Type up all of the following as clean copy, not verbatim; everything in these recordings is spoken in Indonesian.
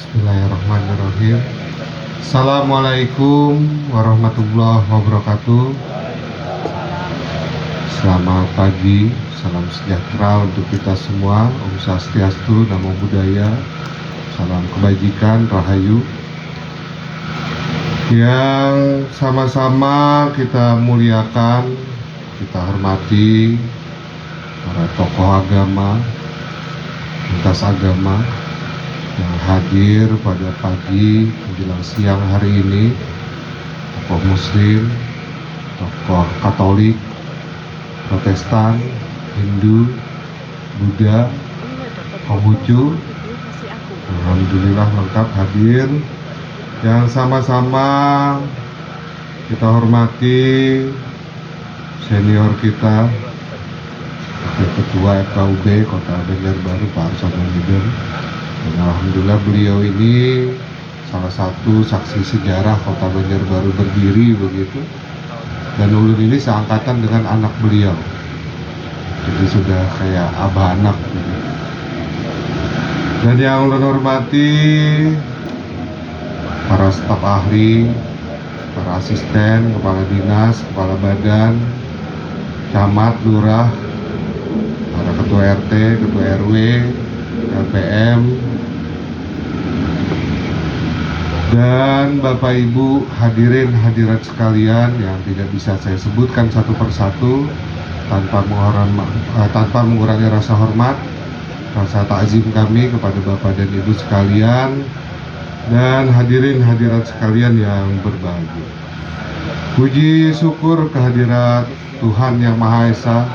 Bismillahirrahmanirrahim. Assalamualaikum warahmatullahi wabarakatuh. Selamat pagi, salam sejahtera untuk kita semua. Om Swastiastu, Namo Buddhaya, salam kebajikan, rahayu. Yang sama-sama kita muliakan, kita hormati para tokoh agama, lintas agama yang hadir pada pagi menjelang siang hari ini, tokoh Muslim, tokoh Katolik, Protestan, Hindu, Buddha, Konghucu. Alhamdulillah lengkap hadir. Yang sama-sama kita hormati senior kita, Ketua FKUB Kota Banjarbaru, Pak Arsono Midun. Dan alhamdulillah beliau ini salah satu saksi sejarah Kota Banjarbaru berdiri begitu. Dan ulun ini seangkatan dengan anak beliau, jadi sudah kayak abah anak gitu. Dan yang ulun hormati para staf ahli, para asisten, kepala dinas, kepala badan, camat, lurah, para ketua RT, ketua RW, LPM, dan Bapak Ibu hadirin hadirat sekalian yang tidak bisa saya sebutkan satu persatu tanpa mengurangi rasa hormat, rasa takzim kami kepada Bapak dan Ibu sekalian, dan hadirin hadirat sekalian yang berbahagia. Puji syukur kehadirat Tuhan Yang Maha Esa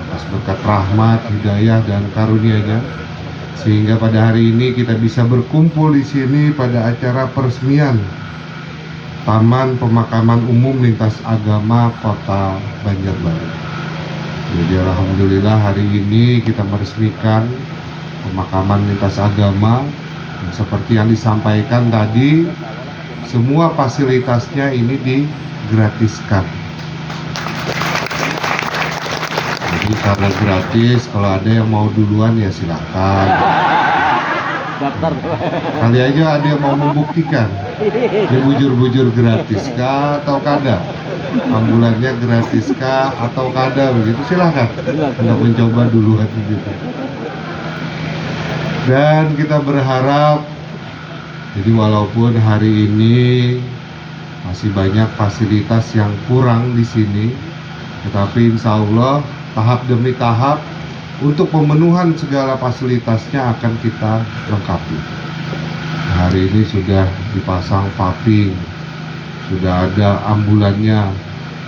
atas berkat rahmat, hidayah, dan karunia-Nya, sehingga pada hari ini kita bisa berkumpul di sini pada acara peresmian Taman Pemakaman Umum Lintas Agama Kota Banjarbaru. Jadi alhamdulillah hari ini kita meresmikan pemakaman lintas agama. Dan seperti yang disampaikan tadi, semua fasilitasnya ini digratiskan. Jadi karena gratis, kalau ada yang mau duluan ya silahkan. Daftar. Kali aja ada yang mau membuktikan. Ini bujur-bujur gratis kah atau kada? Ambulannya gratis kah atau kada? Begitu silahkan. Anda mencoba duluan gitu. Dan kita berharap, jadi walaupun hari ini masih banyak fasilitas yang kurang di sini, tetapi insya Allah tahap demi tahap untuk pemenuhan segala fasilitasnya akan kita lengkapi. Hari ini sudah dipasang paving, sudah ada ambulannya,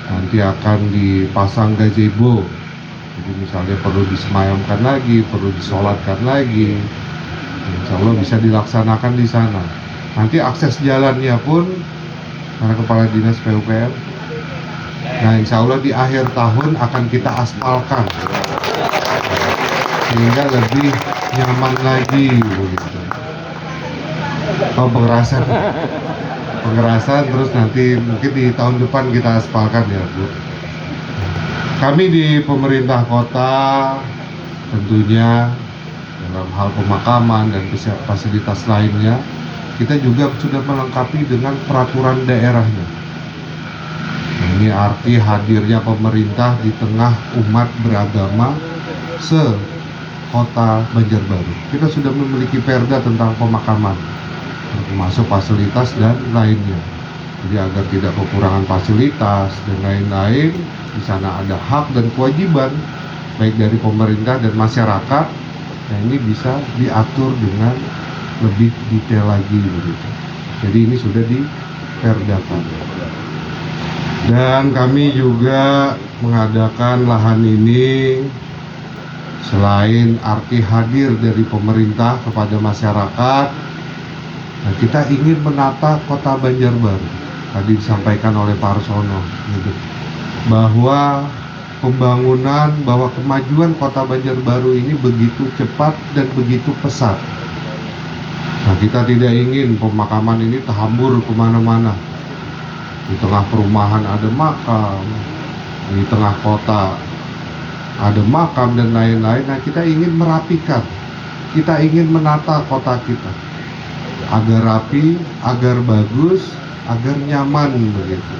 nanti akan dipasang gazebo. Jadi misalnya perlu disemayamkan lagi, perlu disolatkan lagi, insya Allah bisa dilaksanakan di sana. Nanti akses jalannya pun karena Kepala Dinas PUPR, nah insya Allah di akhir tahun akan kita aspalkan sehingga lebih nyaman lagi begitu. Oh, pengerasan terus nanti mungkin di tahun depan kita aspalkan ya Bu. Kami di pemerintah kota tentunya dalam hal pemakaman dan fasilitas lainnya, kita juga sudah melengkapi dengan peraturan daerahnya. Ini arti hadirnya pemerintah di tengah umat beragama se-Kota Banjarbaru. Kita sudah memiliki perda tentang pemakaman, termasuk fasilitas dan lainnya. Jadi agar tidak kekurangan fasilitas dan lain-lain, di sana ada hak dan kewajiban baik dari pemerintah dan masyarakat. Nah ini bisa diatur dengan lebih detail lagi begitu. Jadi ini sudah diperdakan. Dan kami juga mengadakan lahan ini selain arti hadir dari pemerintah kepada masyarakat. Nah, kita ingin menata Kota Banjarbaru. Tadi disampaikan oleh Pak Arsono gitu, bahwa pembangunan, bahwa kemajuan Kota Banjarbaru ini begitu cepat dan begitu pesat. Nah, kita tidak ingin pemakaman ini terhambur kemana-mana. Di tengah perumahan ada makam, di tengah kota ada makam dan lain-lain. Nah, kita ingin merapikan, kita ingin menata kota kita agar rapi, agar bagus, agar nyaman begitu.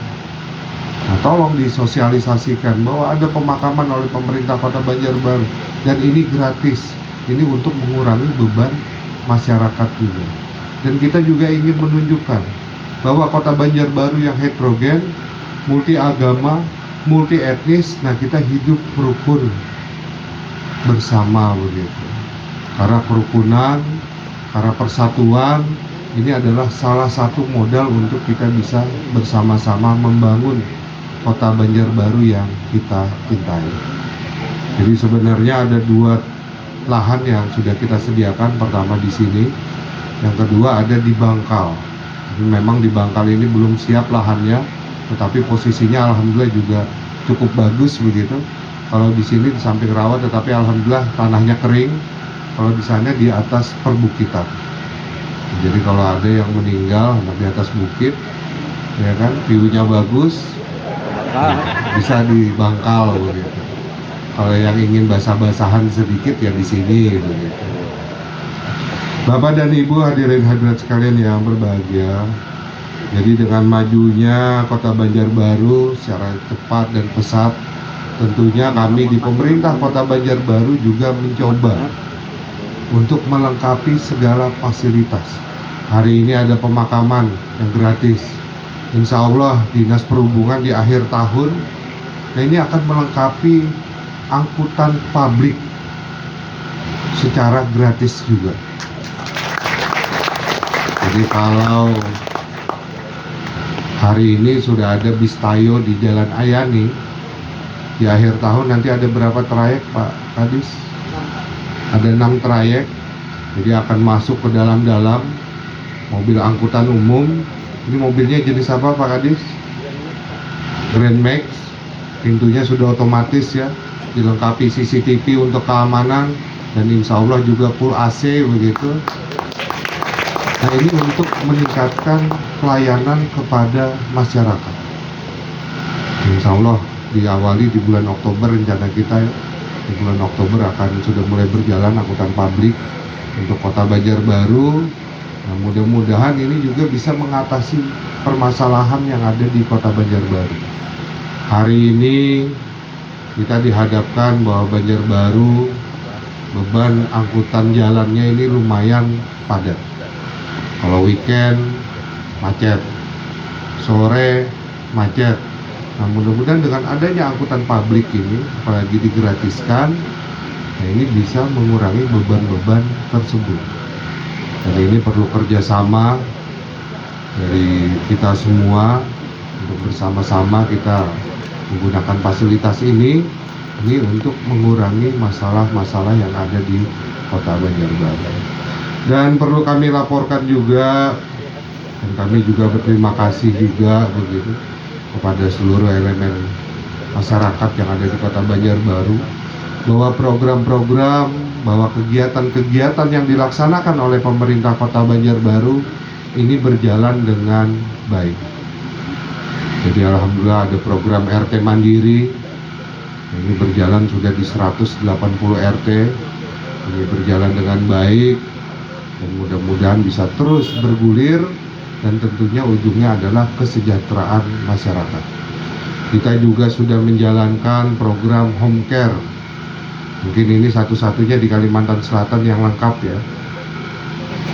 Nah, tolong disosialisasikan bahwa ada pemakaman oleh pemerintah Kota Banjarbaru dan ini gratis. Ini untuk mengurangi beban masyarakat juga. Dan kita juga ingin menunjukkan bahwa Kota Banjarbaru yang heterogen, multi agama, multi etnis, nah kita hidup rukun bersama begitu. Karena kerukunan, karena persatuan, ini adalah salah satu modal untuk kita bisa bersama-sama membangun Kota Banjarbaru yang kita cintai. Jadi sebenarnya ada dua lahan yang sudah kita sediakan, pertama di sini, yang kedua ada di Bangkal. Jadi memang di Bangkal ini belum siap lahannya, tetapi posisinya alhamdulillah juga cukup bagus begitu. Kalau di sini di samping rawa, tetapi alhamdulillah tanahnya kering. Kalau di sana di atas perbukitan. Jadi kalau ada yang meninggal di atas bukit, ya kan, view-nya bagus, bisa di Bangkal begitu. Kalau yang ingin basah-basahan sedikit ya di sini begitu. Bapak dan Ibu hadirin hadirat sekalian yang berbahagia. Jadi dengan majunya Kota Banjarbaru secara cepat dan pesat, tentunya kami di pemerintah Kota Banjarbaru juga mencoba untuk melengkapi segala fasilitas. Hari ini ada pemakaman yang gratis. Insya Allah Dinas Perhubungan di akhir tahun, nah ini akan melengkapi angkutan publik secara gratis juga. Jadi kalau hari ini sudah ada bis Tayo di Jalan Ayani, di akhir tahun nanti ada berapa trayek Pak Kadis? Ada 6 trayek, jadi akan masuk ke dalam-dalam mobil angkutan umum. Ini mobilnya jenis apa Pak Kadis? Grand Max, pintunya sudah otomatis ya, dilengkapi CCTV untuk keamanan, dan insya Allah juga full AC begitu. Nah ini untuk meningkatkan pelayanan kepada masyarakat. Insya Allah diawali di bulan Oktober, rencana kita di bulan Oktober akan sudah mulai berjalan angkutan publik untuk Kota Banjarbaru. Nah, mudah-mudahan ini juga bisa mengatasi permasalahan yang ada di Kota Banjarbaru. Hari ini kita dihadapkan bahwa Banjarbaru beban angkutan jalannya ini lumayan padat. Kalau weekend macet, sore macet. Nah mudah-mudahan dengan adanya angkutan publik ini, apalagi digratiskan, nah ini bisa mengurangi beban-beban tersebut. Dan ini perlu kerjasama dari kita semua untuk bersama-sama kita menggunakan fasilitas ini untuk mengurangi masalah-masalah yang ada di Kota Banjarbaru. Dan perlu kami laporkan juga, dan kami juga berterima kasih juga begitu kepada seluruh elemen masyarakat yang ada di Kota Banjarbaru, bahwa program-program, bahwa kegiatan-kegiatan yang dilaksanakan oleh pemerintah Kota Banjarbaru ini berjalan dengan baik. Jadi alhamdulillah ada program RT Mandiri, ini berjalan sudah di 180 RT, ini berjalan dengan baik, dan mudah-mudahan bisa terus bergulir, dan tentunya ujungnya adalah kesejahteraan masyarakat. Kita juga sudah menjalankan program home care. Mungkin ini satu-satunya di Kalimantan Selatan yang lengkap ya.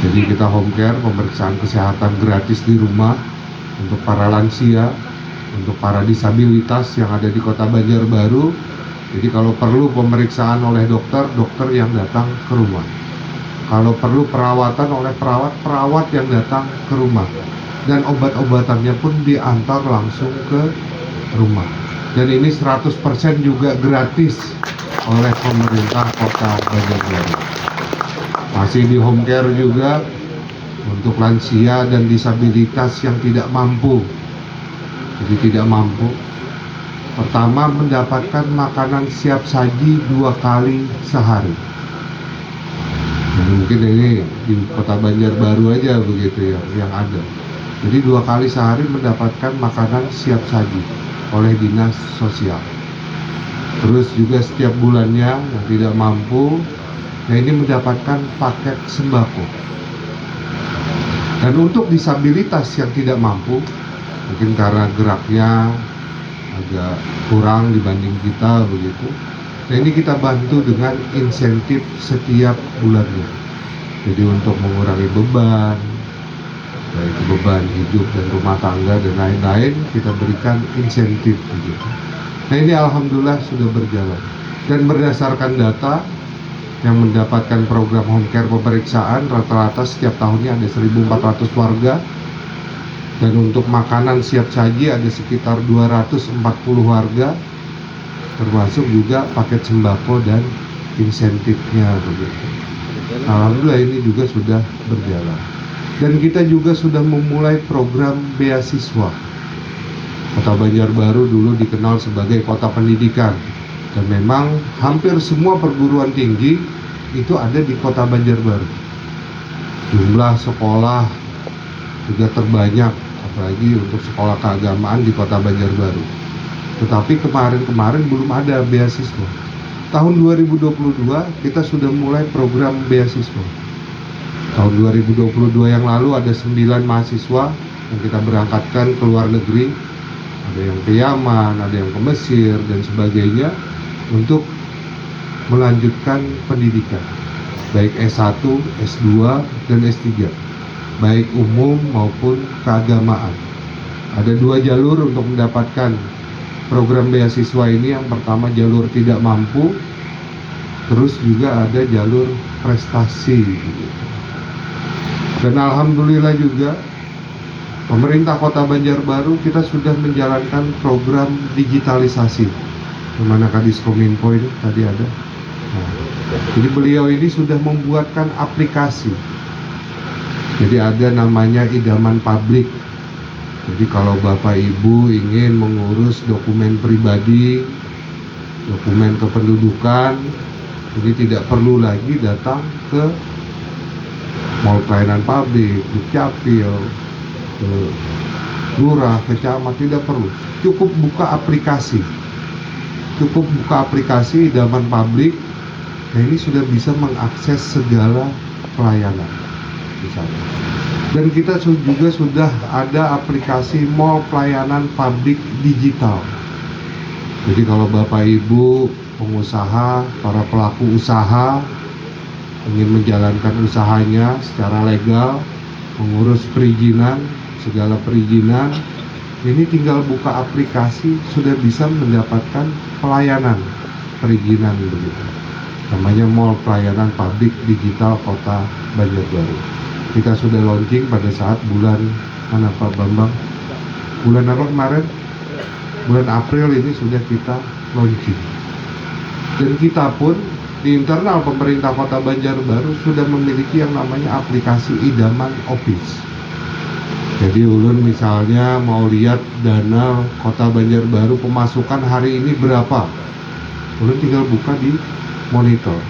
Jadi kita home care, pemeriksaan kesehatan gratis di rumah untuk para lansia, untuk para disabilitas yang ada di Kota Banjarbaru. Jadi kalau perlu pemeriksaan oleh dokter, dokter yang datang ke rumah. Kalau perlu perawatan oleh perawat yang datang ke rumah, dan obat-obatannya pun diantar langsung ke rumah. Dan ini 100% juga gratis oleh pemerintah Kota Banjarbaru. Masih di home care juga untuk lansia dan disabilitas yang tidak mampu. Jadi tidak mampu, pertama mendapatkan makanan siap saji 2 kali sehari. Mungkin ini di Kota Banjarbaru aja begitu ya yang ada. Jadi 2 kali sehari mendapatkan makanan siap saji oleh Dinas Sosial. Terus juga setiap bulannya yang tidak mampu, nah ini mendapatkan paket sembako. Dan untuk disabilitas yang tidak mampu, mungkin karena geraknya agak kurang dibanding kita begitu. Nah, ini kita bantu dengan insentif setiap bulannya. Jadi untuk mengurangi beban, baik beban hidup dan rumah tangga dan lain-lain, kita berikan insentif begitu. Nah, ini alhamdulillah sudah berjalan. Dan berdasarkan data yang mendapatkan program home care pemeriksaan, rata-rata setiap tahunnya ada 1.400 warga. Dan untuk makanan siap saji ada sekitar 240 warga, termasuk juga paket sembako dan insentifnya begitu. Alhamdulillah ini juga sudah berjalan. Dan kita juga sudah memulai program beasiswa. Kota Banjarbaru dulu dikenal sebagai kota pendidikan, dan memang hampir semua perguruan tinggi itu ada di Kota Banjarbaru. Jumlah sekolah juga terbanyak, apalagi untuk sekolah keagamaan di Kota Banjarbaru. Tetapi kemarin belum ada beasiswa. Tahun 2022 kita sudah mulai program beasiswa. Tahun 2022 yang lalu ada 9 mahasiswa yang kita berangkatkan ke luar negeri. Ada yang ke Yaman, ada yang ke Mesir dan sebagainya, untuk melanjutkan pendidikan baik S1, S2, dan S3, baik umum maupun keagamaan. Ada 2 jalur untuk mendapatkan program beasiswa ini. Yang pertama jalur tidak mampu, terus juga ada jalur prestasi. Dan alhamdulillah juga pemerintah Kota Banjarbaru kita sudah menjalankan program digitalisasi. Dimana Kadiskominfo ini tadi ada. Nah, jadi beliau ini sudah membuatkan aplikasi. Jadi ada namanya Idaman Publik. Jadi kalau Bapak Ibu ingin mengurus dokumen pribadi, dokumen kependudukan, jadi tidak perlu lagi datang ke Mall Pelayanan Publik, Dukcapil, ke lurah, ke camat, tidak perlu. Cukup buka aplikasi. Idaman Publik. Nah, ini sudah bisa mengakses segala pelayanan misalnya. Dan kita juga sudah ada aplikasi Mall Pelayanan Publik Digital. Jadi kalau Bapak Ibu pengusaha, para pelaku usaha ingin menjalankan usahanya secara legal, mengurus perizinan, segala perizinan, ini tinggal buka aplikasi sudah bisa mendapatkan pelayanan perizinan begitu. Namanya Mall Pelayanan Publik Digital Kota Banjarbaru. Kita sudah launching pada saat bulan mana Pak Bambang? Bulan apa kemarin? Bulan April ini sudah kita launching. Dan kita pun di internal pemerintah Kota Banjarbaru sudah memiliki yang namanya aplikasi Idaman Office. Jadi ulun misalnya mau lihat dana Kota Banjarbaru pemasukan hari ini berapa, ulun tinggal buka di monitor.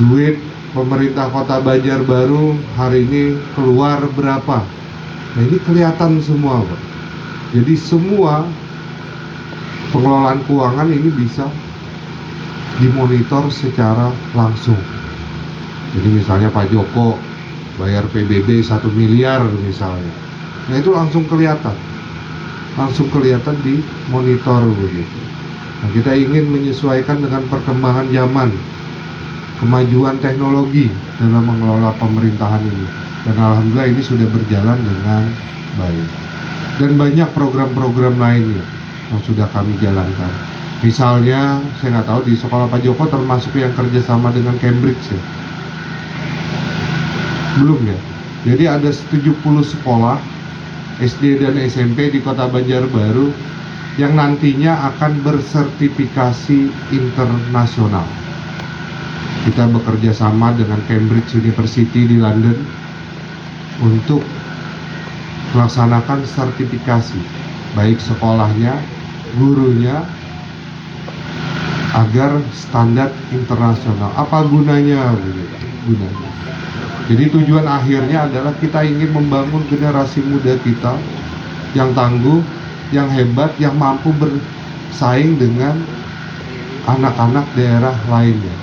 Duit pemerintah Kota Banjarbaru hari ini keluar berapa. Nah, ini kelihatan semua, Pak. Jadi semua pengelolaan keuangan ini bisa dimonitor secara langsung. Jadi misalnya Pak Joko bayar PBB 1 miliar misalnya. Nah, itu langsung kelihatan di monitor begitu. Nah, kita ingin menyesuaikan dengan perkembangan zaman, kemajuan teknologi dalam mengelola pemerintahan ini. Dan alhamdulillah ini sudah berjalan dengan baik. Dan banyak program-program lainnya yang sudah kami jalankan. Misalnya, saya nggak tahu di sekolah Pak Joko termasuk yang kerjasama dengan Cambridge ya? Belum ya? Jadi ada 70 sekolah SD dan SMP di Kota Banjarbaru yang nantinya akan bersertifikasi internasional. Kita bekerja sama dengan Cambridge University di London untuk melaksanakan sertifikasi, baik sekolahnya, gurunya, agar standar internasional. Apa gunanya? Gunanya. Jadi tujuan akhirnya adalah kita ingin membangun generasi muda kita yang tangguh, yang hebat, yang mampu bersaing dengan anak-anak daerah lainnya.